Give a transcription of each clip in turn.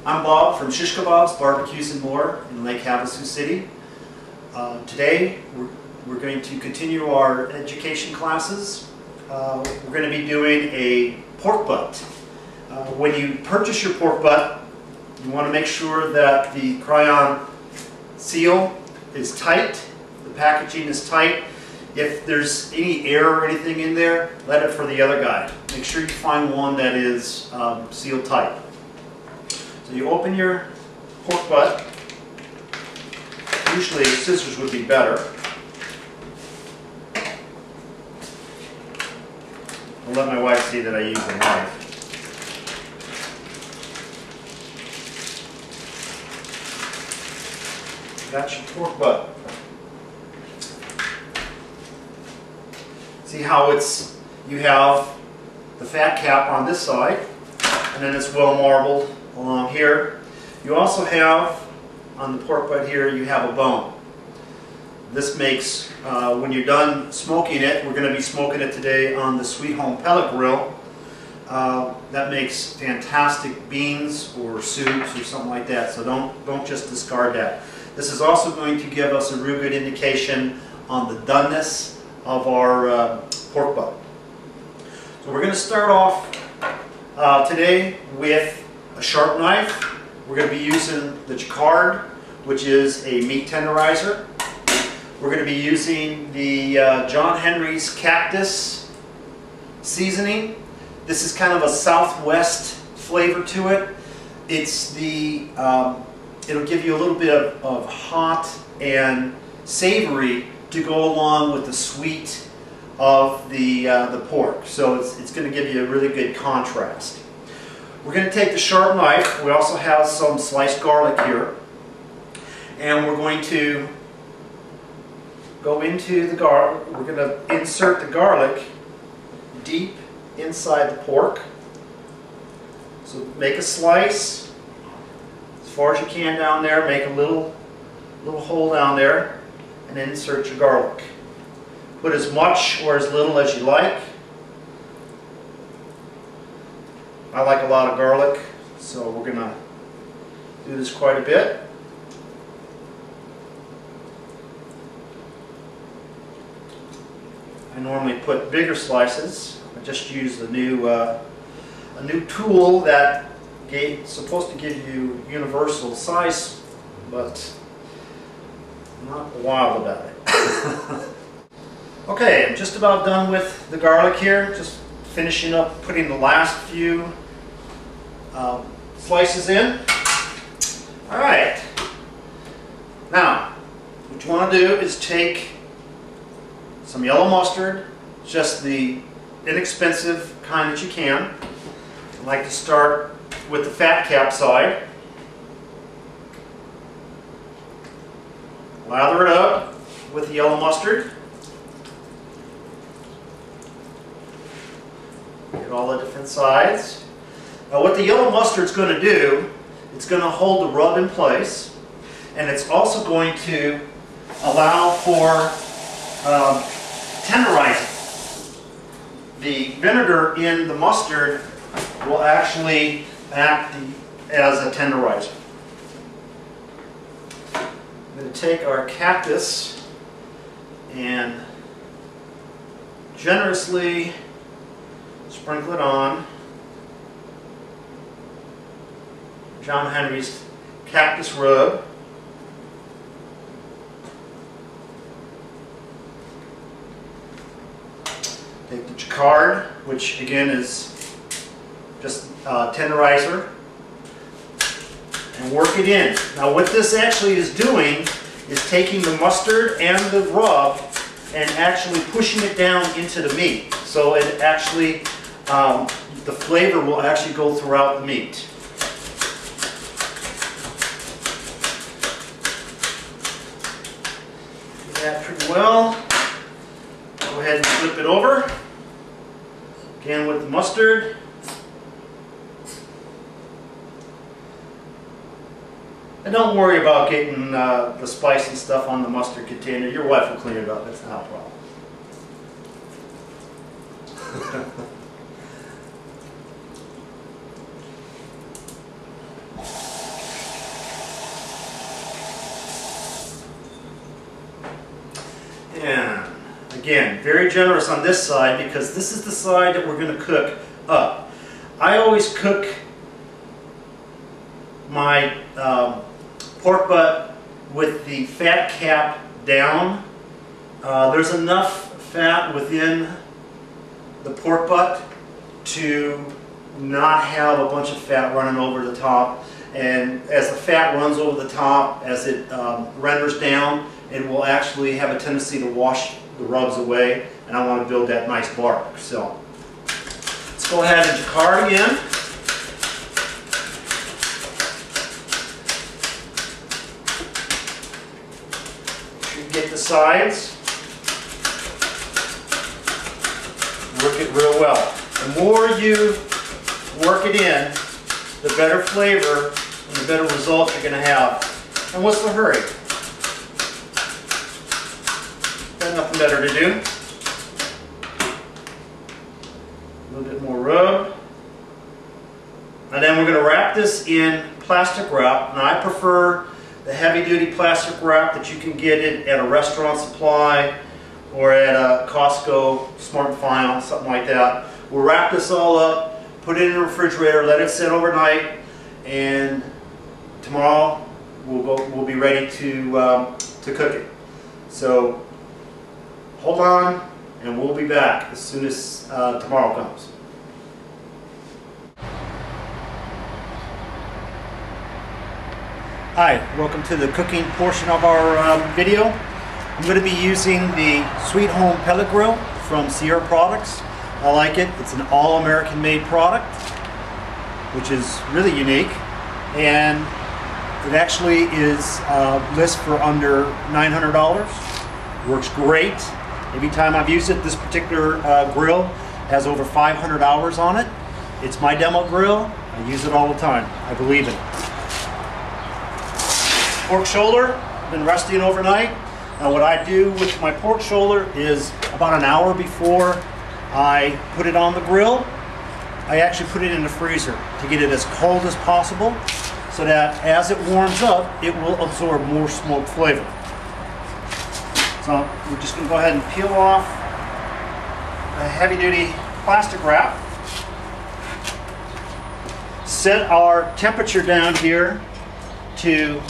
I'm Bob from Shish Kebabs, Barbecues and More in Lake Havasu City. Today we're going to continue our education classes. We're going to be doing a pork butt. When you purchase your pork butt, you want to make sure that the Kryon seal is tight, the packaging is tight. If there's any air or anything in there, let it for the other guy. Make sure you find one that is sealed tight. So you open your pork butt. Usually scissors would be better. I'll let my wife see that I use a knife. That's your pork butt. See how you have the fat cap on this side, and then it's well marbled along here. You also have, on the pork butt here, you have a bone. This makes, when you're done smoking it, we're going to be smoking it today on the Sweet Home pellet grill. That makes fantastic beans or soups or something like that, so don't just discard that. This is also going to give us a real good indication on the doneness of our pork butt. So we're going to start off today with a sharp knife. We're going to be using the Jacquard, which is a meat tenderizer. We're going to be using the John Henry's Cactus seasoning. This is kind of a Southwest flavor to it. It's the it'll give you a little bit of hot and savory to go along with the sweet of the pork. So it's going to give you a really good contrast. We're going to take the sharp knife. We also have some sliced garlic here. And we're going to go into the garlic. We're going to insert the garlic deep inside the pork. So make a slice as far as you can down there. Make a little hole down there. And then insert your garlic. Put as much or as little as you like. I like a lot of garlic, so we're going to do this quite a bit. I normally put bigger slices. I just used a new tool that supposed to give you universal size, but I'm not wild about it. Okay, I'm just about done with the garlic here. Just finishing up putting the last few slices in. Alright. Now, what you want to do is take some yellow mustard, just the inexpensive kind that you can. I like to start with the fat cap side. Lather it up with the yellow mustard. Get all the different sides. Now what the yellow mustard's going to do, it's going to hold the rub in place, and it's also going to allow for tenderizing. The vinegar in the mustard will actually act as a tenderizer. I'm going to take our cactus and generously sprinkle it on. John Henry's Cactus rub. Take the Jacquard, which again is just tenderizer, and work it in. Now what this actually is doing is taking the mustard and the rub and actually pushing it down into the meat. So it actually, the flavor will actually go throughout the meat. Do that pretty well. Go ahead and flip it over. Again with the mustard. And don't worry about getting the spicy stuff on the mustard container. Your wife will clean it up. That's not a problem. Again, very generous on this side because this is the side that we're going to cook up. I always cook my pork butt with the fat cap down. There's enough fat within the pork butt to not have a bunch of fat running over the top, and as the fat runs over the top, as it renders down, it will actually have a tendency to wash the rubs away, and I want to build that nice bark. So let's go ahead and jacquard again. Get the sides, work it real well. The more you work it in, the better flavor and the better results you're going to have. And what's the hurry? Got nothing better to do. A little bit more rub. And then we're going to wrap this in plastic wrap. Now I prefer the heavy-duty plastic wrap that you can get it at a restaurant supply or at a Costco, Smart & Final, something like that. We'll wrap this all up, put it in the refrigerator, let it sit overnight, and tomorrow we'll be ready to cook it. So hold on, and we'll be back as soon as tomorrow comes. Hi, welcome to the cooking portion of our video. I'm going to be using the Sweet Home Pellet Grill from Sierra Products. I like it. It's an all-American made product, which is really unique, and it actually is listed for under $900. Works great. Every time I've used it, this particular grill has over 500 hours on it. It's my demo grill. I use it all the time. I believe in it. Pork shoulder, been resting overnight. Now what I do with my pork shoulder is about an hour before I put it on the grill, I actually put it in the freezer to get it as cold as possible so that as it warms up, it will absorb more smoke flavor. So we're just going to go ahead and peel off a heavy-duty plastic wrap. Set our temperature down here to,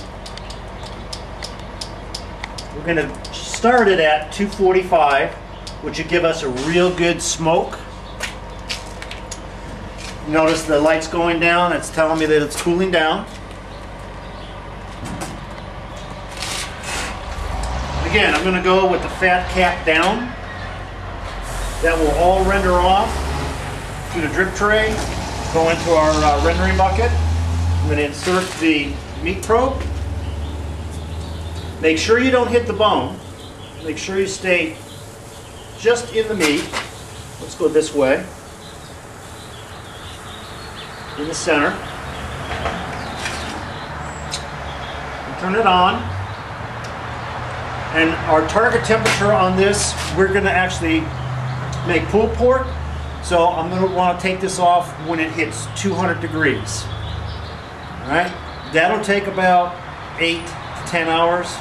we're going to start it at 245, which will give us a real good smoke. Notice the light's going down. It's telling me that it's cooling down. Again, I'm going to go with the fat cap down. That will all render off to the drip tray, go into our rendering bucket. I'm going to insert the meat probe. Make sure you don't hit the bone. Make sure you stay just in the meat. Let's go this way. In the center. And turn it on. And our target temperature on this, we're going to actually make pulled pork. So I'm going to want to take this off when it hits 200 degrees. All right? That'll take about 8 to 10 hours.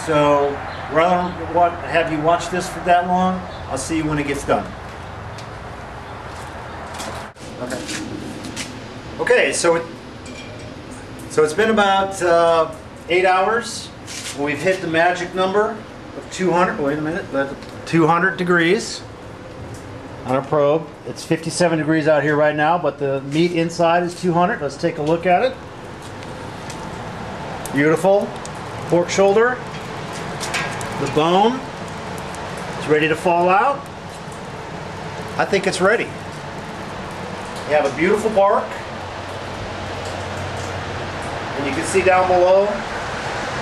So rather than have you watch this for that long, I'll see you when it gets done. Okay, so it's been about 8 hours. We've hit the magic number of 200. Wait a minute, 200 degrees on our probe. It's 57 degrees out here right now, but the meat inside is 200. Let's take a look at it. Beautiful pork shoulder. The bone is ready to fall out. I think it's ready. You have a beautiful bark. And you can see down below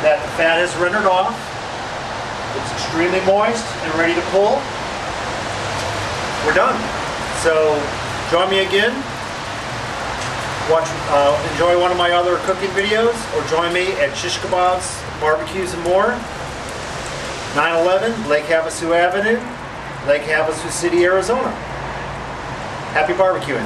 that the fat is rendered off. It's extremely moist and ready to pull. We're done. So join me again. Enjoy one of my other cooking videos, or join me at Shish Kebabs, Barbecues and More, 911 Lake Havasu Avenue, Lake Havasu City, Arizona. Happy barbecuing.